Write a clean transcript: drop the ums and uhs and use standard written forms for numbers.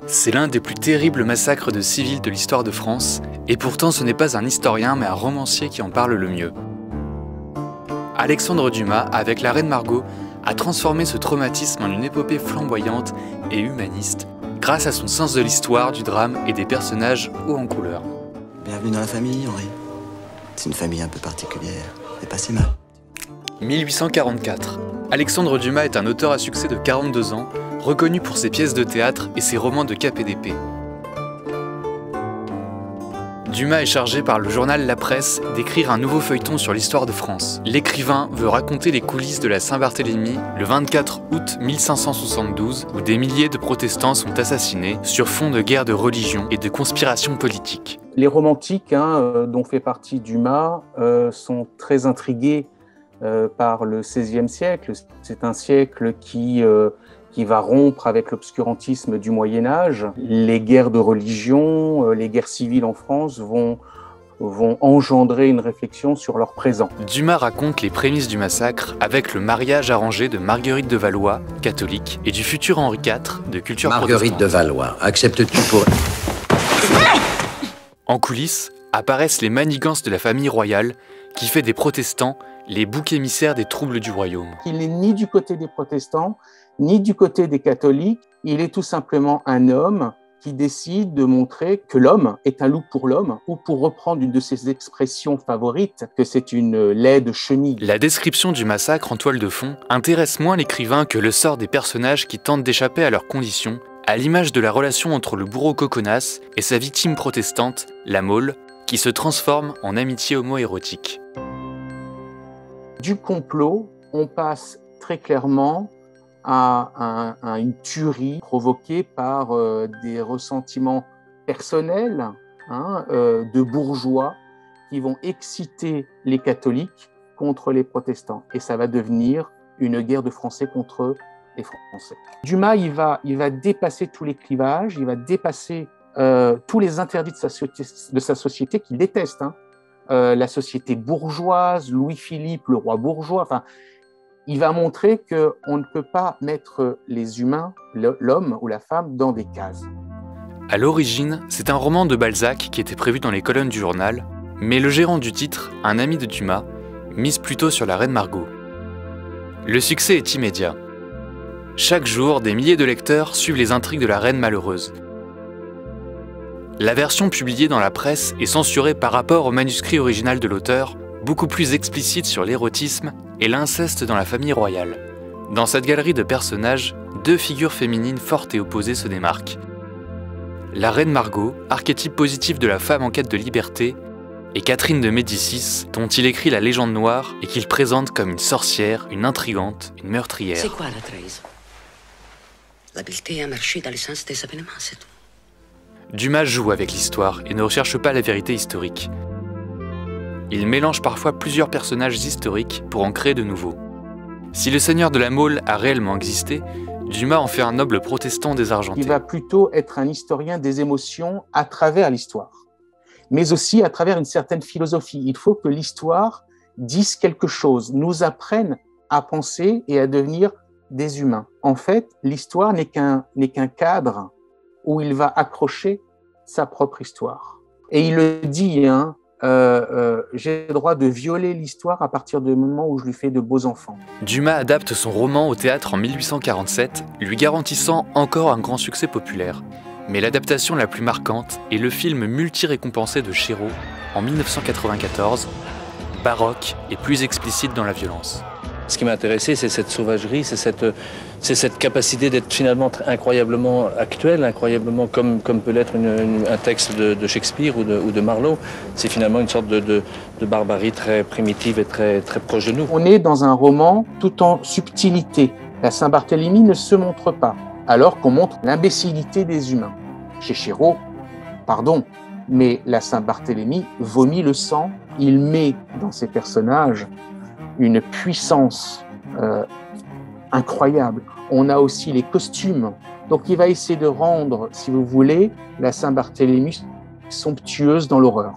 C'est l'un des plus terribles massacres de civils de l'histoire de France, et pourtant ce n'est pas un historien mais un romancier qui en parle le mieux. Alexandre Dumas, avec La Reine Margot, a transformé ce traumatisme en une épopée flamboyante et humaniste, grâce à son sens de l'histoire, du drame et des personnages hauts en couleur. Bienvenue dans la famille, Henri. C'est une famille un peu particulière, mais pas si mal. 1844. Alexandre Dumas est un auteur à succès de 42 ans, reconnu pour ses pièces de théâtre et ses romans de cap et d'épée. Dumas est chargé par le journal La Presse d'écrire un nouveau feuilleton sur l'histoire de France. L'écrivain veut raconter les coulisses de la Saint-Barthélemy le 24 août 1572, où des milliers de protestants sont assassinés sur fond de guerre de religion et de conspiration politique. Les romantiques, dont fait partie Dumas, sont très intrigués par le XVIe siècle. C'est un siècle qui va rompre avec l'obscurantisme du Moyen-Âge. Les guerres de religion, les guerres civiles en France vont engendrer une réflexion sur leur présent. Dumas raconte les prémices du massacre avec le mariage arrangé de Marguerite de Valois, catholique, et du futur Henri IV, de culture Marguerite de Valois, acceptes-tu pour... En coulisses, apparaissent les manigances de la famille royale qui fait des protestants les boucs émissaires des troubles du royaume. Il n'est ni du côté des protestants, ni du côté des catholiques. Il est tout simplement un homme qui décide de montrer que l'homme est un loup pour l'homme, ou pour reprendre une de ses expressions favorites, que c'est une laide chenille. La description du massacre en toile de fond intéresse moins l'écrivain que le sort des personnages qui tentent d'échapper à leurs conditions, à l'image de la relation entre le bourreau coconasse et sa victime protestante, la Mole, qui se transforme en amitié homo-érotique. Du complot, on passe très clairement à une tuerie provoquée par des ressentiments personnels de bourgeois qui vont exciter les catholiques contre les protestants. Et ça va devenir une guerre de Français contre les Français. Dumas, il va dépasser tous les clivages, il va dépasser tous les interdits de sa société qu'il déteste. La société bourgeoise, Louis-Philippe, le roi bourgeois, enfin, il va montrer qu'on ne peut pas mettre les humains, l'homme ou la femme, dans des cases. À l'origine, c'est un roman de Balzac qui était prévu dans les colonnes du journal, mais le gérant du titre, un ami de Dumas, mise plutôt sur La Reine Margot. Le succès est immédiat. Chaque jour, des milliers de lecteurs suivent les intrigues de la reine malheureuse. La version publiée dans la presse est censurée par rapport au manuscrit original de l'auteur, beaucoup plus explicite sur l'érotisme et l'inceste dans la famille royale. Dans cette galerie de personnages, deux figures féminines fortes et opposées se démarquent. La reine Margot, archétype positif de la femme en quête de liberté, et Catherine de Médicis, dont il écrit la légende noire et qu'il présente comme une sorcière, une intrigante, une meurtrière. C'est quoi la trahison? L'habileté à marcher dans le sens des événements, c'est tout. Dumas joue avec l'histoire et ne recherche pas la vérité historique. Il mélange parfois plusieurs personnages historiques pour en créer de nouveaux. Si le seigneur de la Mole a réellement existé, Dumas en fait un noble protestant désargenté. Il va plutôt être un historien des émotions à travers l'histoire, mais aussi à travers une certaine philosophie. Il faut que l'histoire dise quelque chose, nous apprenne à penser et à devenir des humains. En fait, l'histoire n'est qu'un cadre où il va accrocher sa propre histoire. Et il le dit, j'ai le droit de violer l'histoire à partir du moment où je lui fais de beaux enfants. Dumas adapte son roman au théâtre en 1847, lui garantissant encore un grand succès populaire. Mais l'adaptation la plus marquante est le film multi-récompensé de Chéreau en 1994, baroque et plus explicite dans la violence. Ce qui m'a intéressé, c'est cette sauvagerie, c'est cette capacité d'être finalement incroyablement actuel, incroyablement comme peut l'être un texte de Shakespeare ou de Marlowe. C'est finalement une sorte de barbarie très primitive et très proche de nous. On est dans un roman tout en subtilité. La Saint-Barthélemy ne se montre pas, alors qu'on montre l'imbécilité des humains. Chez Chéreau, pardon, mais la Saint-Barthélemy vomit le sang. Il met dans ses personnages une puissance incroyable. On a aussi les costumes. Donc il va essayer de rendre, si vous voulez, la Saint-Barthélemy somptueuse dans l'horreur.